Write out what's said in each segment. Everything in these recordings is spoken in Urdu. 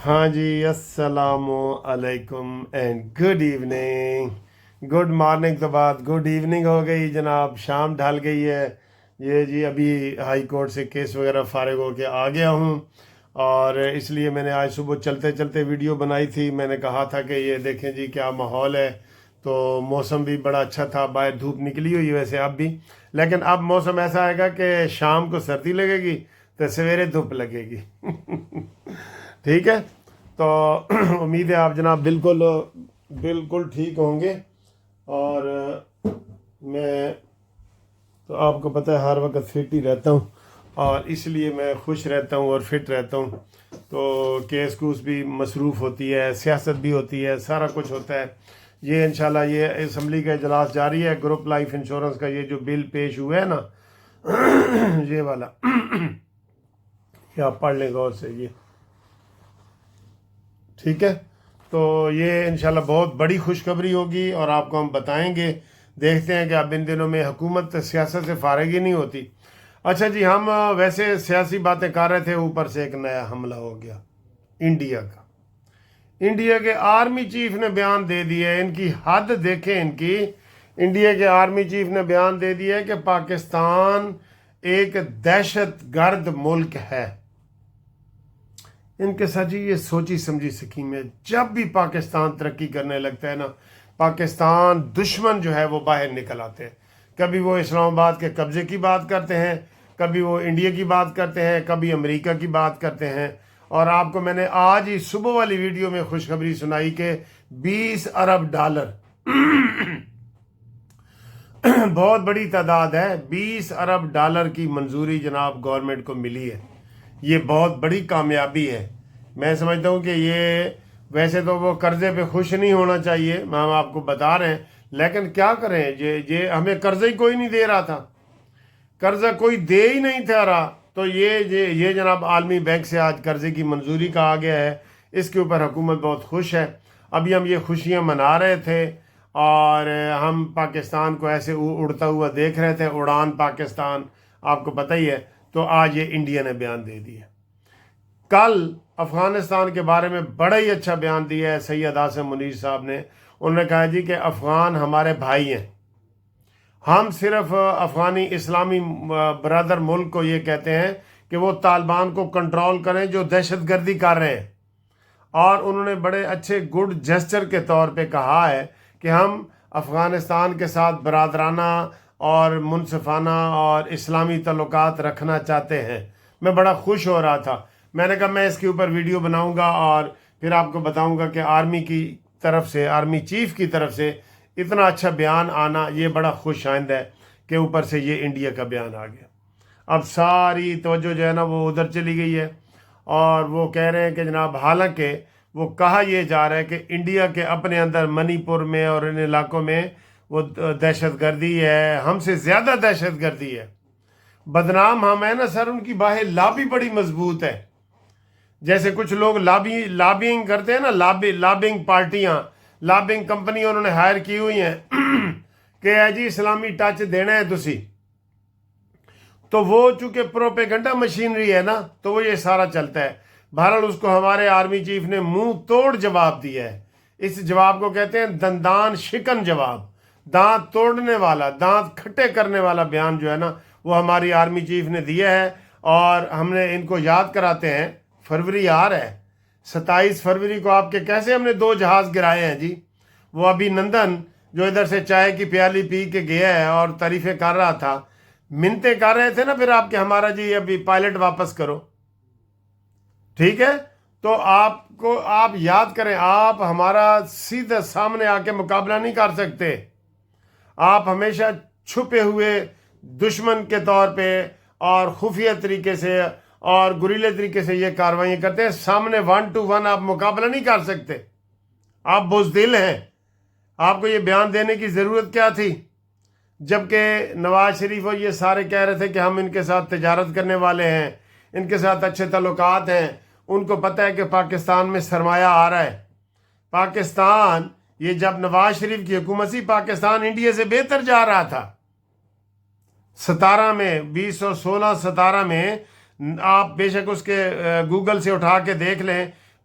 ہاں جی، السلام علیکم and good evening. Good morning تو بعد گڈ ایوننگ ہو گئی جناب، شام ڈھل گئی ہے. یہ جی ابھی ہائی کورٹ سے کیس وغیرہ فارغ ہو کے آ گیا ہوں، اور اس لیے میں نے آج صبح چلتے چلتے ویڈیو بنائی تھی. میں نے کہا تھا کہ یہ دیکھیں جی کیا ماحول ہے. تو موسم بھی بڑا اچھا تھا، باہر دھوپ نکلی ہوئی ہے ویسے اب بھی، لیکن اب موسم ایسا آئے گا کہ شام کو سردی لگے گی تو سویرے دھوپ لگے گی. ٹھیک ہے. تو امید ہے آپ جناب بالکل بالکل ٹھیک ہوں گے. اور میں تو آپ کو پتہ ہے ہر وقت فٹ ہی رہتا ہوں، اور اس لیے میں خوش رہتا ہوں اور فٹ رہتا ہوں. تو کیس کوس بھی مصروف ہوتی ہے، سیاست بھی ہوتی ہے، سارا کچھ ہوتا ہے. یہ انشاءاللہ یہ اسمبلی کا اجلاس جاری ہے. گروپ لائف انشورنس کا یہ جو بل پیش ہوا ہے نا، یہ والا یہ آپ پڑھ لیں غور سے. یہ ٹھیک ہے. تو یہ انشاءاللہ بہت بڑی خوشخبری ہوگی اور آپ کو ہم بتائیں گے. دیکھتے ہیں کہ اب ان دنوں میں حکومت سیاست سے فارغ ہی نہیں ہوتی. اچھا جی، ہم ویسے سیاسی باتیں کر رہے تھے، اوپر سے ایک نیا حملہ ہو گیا انڈیا کا. انڈیا کے آرمی چیف نے بیان دے دیا ہے. ان کی حد دیکھیں ان کی. انڈیا کے آرمی چیف نے بیان دے دیا ہے کہ پاکستان ایک دہشت گرد ملک ہے. ان کے ساتھ جی یہ سوچی سمجھی سکیم ہے. جب بھی پاکستان ترقی کرنے لگتا ہے نا، پاکستان دشمن جو ہے وہ باہر نکل آتے ہیں. کبھی وہ اسلام آباد کے قبضے کی بات کرتے ہیں، کبھی وہ انڈیا کی بات کرتے ہیں، کبھی امریکہ کی بات کرتے ہیں. اور آپ کو میں نے آج ہی صبح والی ویڈیو میں خوشخبری سنائی کہ 20 ارب ڈالر بہت بڑی تعداد ہے. 20 ارب ڈالر کی منظوری جناب گورنمنٹ کو ملی ہے. یہ بہت بڑی کامیابی ہے. میں سمجھتا ہوں کہ یہ ویسے تو وہ قرضے پہ خوش نہیں ہونا چاہیے، ہم آپ کو بتا رہے ہیں، لیکن کیا کریں، یہ ہمیں قرضہ ہی کوئی نہیں دے رہا تھا. قرضہ کوئی دے ہی نہیں تھا رہا. تو یہ جناب عالمی بینک سے آج قرضے کی منظوری کا آ گیا ہے. اس کے اوپر حکومت بہت خوش ہے. ابھی ہم یہ خوشیاں منا رہے تھے اور ہم پاکستان کو ایسے اڑتا ہوا دیکھ رہے تھے، اڑان پاکستان، آپ کو پتہ ہی ہے. تو آج یہ انڈیا نے بیان دے دیا. کل افغانستان کے بارے میں بڑا ہی اچھا بیان دیا ہے سید عاصم منیر صاحب نے. انہوں نے کہا جی کہ افغان ہمارے بھائی ہیں. ہم صرف افغانی اسلامی برادر ملک کو یہ کہتے ہیں کہ وہ طالبان کو کنٹرول کریں جو دہشت گردی کر رہے ہیں. اور انہوں نے بڑے اچھے گڈ جسچر کے طور پہ کہا ہے کہ ہم افغانستان کے ساتھ برادرانہ اور منصفانہ اور اسلامی تعلقات رکھنا چاہتے ہیں. میں بڑا خوش ہو رہا تھا. میں نے کہا میں اس کے اوپر ویڈیو بناؤں گا اور پھر آپ کو بتاؤں گا کہ آرمی کی طرف سے، آرمی چیف کی طرف سے اتنا اچھا بیان آنا یہ بڑا خوش آئند ہے کہ اوپر سے یہ انڈیا کا بیان آ گیا. اب ساری توجہ جو ہے نا وہ ادھر چلی گئی ہے، اور وہ کہہ رہے ہیں کہ جناب، حالانکہ وہ کہا یہ جا رہا ہے کہ انڈیا کے اپنے اندر منی پور میں اور ان علاقوں میں وہ دہشت گردی ہے، ہم سے زیادہ دہشت گردی ہے. بدنام ہم ہیں نا سر، ان کی باہر لابی بڑی مضبوط ہے. جیسے کچھ لوگ لابینگ کرتے ہیں نا، لابنگ پارٹیاں، لابنگ کمپنی انہوں نے ہائر کی ہوئی ہیں کہ جی اسلامی ٹچ دینا ہے تسی. تو وہ چونکہ پروپیگنڈا مشینری ہے نا، تو وہ یہ سارا چلتا ہے. بہرحال اس کو ہمارے آرمی چیف نے منہ توڑ جواب دیا ہے. اس جواب کو کہتے ہیں دندان شکن جواب. دانت توڑنے والا، دانت کھٹے کرنے والا بیان جو ہے نا وہ ہماری آرمی چیف نے دیا ہے. اور ہم نے ان کو یاد کراتے ہیں، فروری آ رہا ہے، 27 فروری کو آپ کے کیسے ہم نے 2 جہاز گرائے ہیں جی. وہ ابھی نندن جو ادھر سے چائے کی پیالی پی کے گیا ہے اور تعریفیں کر رہا تھا، منتیں کر رہے تھے نا پھر آپ کے ہمارا جی ابھی پائلٹ واپس کرو. ٹھیک ہے. تو آپ یاد کریں، آپ ہمارا سیدھا سامنے آ کے مقابلہ نہیں کر سکتے. آپ ہمیشہ چھپے ہوئے دشمن کے طور پہ اور خفیہ طریقے سے اور گریلے طریقے سے یہ کاروائیاں کرتے ہیں. سامنے 1 to 1 آپ مقابلہ نہیں کر سکتے. آپ بزدل ہیں. آپ کو یہ بیان دینے کی ضرورت کیا تھی؟ جبکہ نواز شریف اور یہ سارے کہہ رہے تھے کہ ہم ان کے ساتھ تجارت کرنے والے ہیں، ان کے ساتھ اچھے تعلقات ہیں. ان کو پتہ ہے کہ پاکستان میں سرمایہ آ رہا ہے. پاکستان، یہ جب نواز شریف کی حکومت سی، پاکستان انڈیا سے بہتر جا رہا تھا. 17 میں 2016-17 میں آپ بے شک اس کے گوگل سے اٹھا کے دیکھ لیں،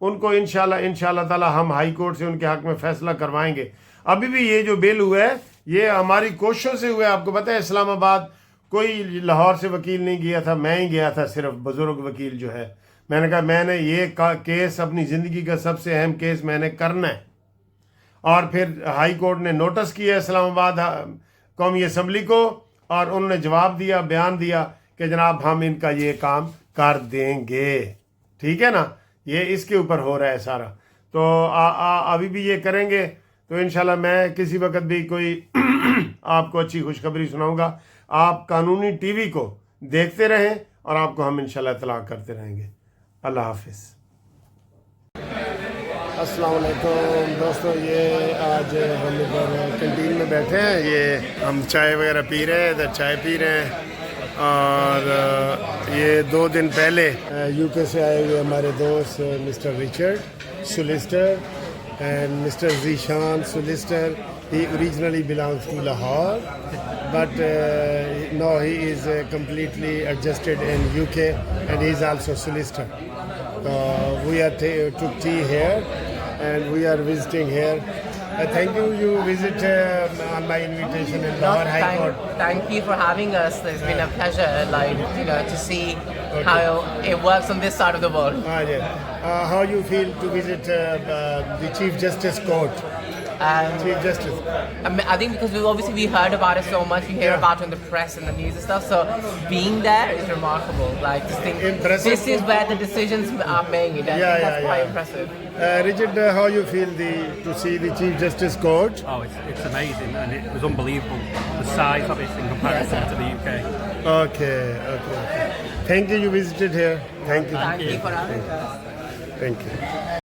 ان کو انشاءاللہ تعالی ہم ہائی کورٹ سے ان کے حق میں فیصلہ کروائیں گے. ابھی بھی یہ جو بل ہوا ہے یہ ہماری کوششوں سے ہوا ہے. آپ کو پتہ ہے اسلام آباد کوئی لاہور سے وکیل نہیں گیا تھا, میں ہی گیا تھا صرف, بزرگ وکیل جو ہے. میں نے کہا میں نے یہ کیس اپنی زندگی کا سب سے اہم کیس میں نے کرنا ہے. اور پھر ہائی کورٹ نے نوٹس کیا اسلام آباد قومی اسمبلی کو, اور انہوں نے جواب دیا, بیان دیا کہ جناب ہم ان کا یہ کام کر دیں گے. ٹھیک ہے نا, یہ اس کے اوپر ہو رہا ہے سارا. تو ابھی بھی یہ کریں گے. تو انشاءاللہ میں کسی وقت بھی کوئی آپ کو اچھی خوشخبری سناؤں گا. آپ قانونی ٹی وی کو دیکھتے رہیں اور آپ کو ہم انشاءاللہ اطلاع کرتے رہیں گے. اللہ حافظ. السلام علیکم دوستو, یہ آج ہم ادھر کینٹین میں بیٹھے ہیں. یہ ہم چائے وغیرہ پی رہے ہیں, ادھر چائے پی رہے ہیں. اور یہ 2 دن پہلے یو کے سے آئے ہوئے ہمارے دوست mister Richard solicitor and mister Zeeshan solicitor. He originally belongs to Lahore, but now he is completely adjusted in UK, and he is also solicitor. We are took tea here, and we are visiting here. Thank you. You visit on my invitation in Lahore High Court. Thank you for having us. It's been a pleasure, to see how it works on this side of the world. How you feel to visit the Chief Justice Court? Chief Justice. I think because we heard about it so much, we hear about it in the press and the news and stuff. So being there is remarkable. Just think, impressive. This is where the decisions are made. That's quite impressive. Richard, how you feel to see the Chief Justice Court? Oh, it's amazing, and it was unbelievable, the size of it in comparison to the UK. Okay. Thank you visited here. Thank you. Thank you for having us. Thank you.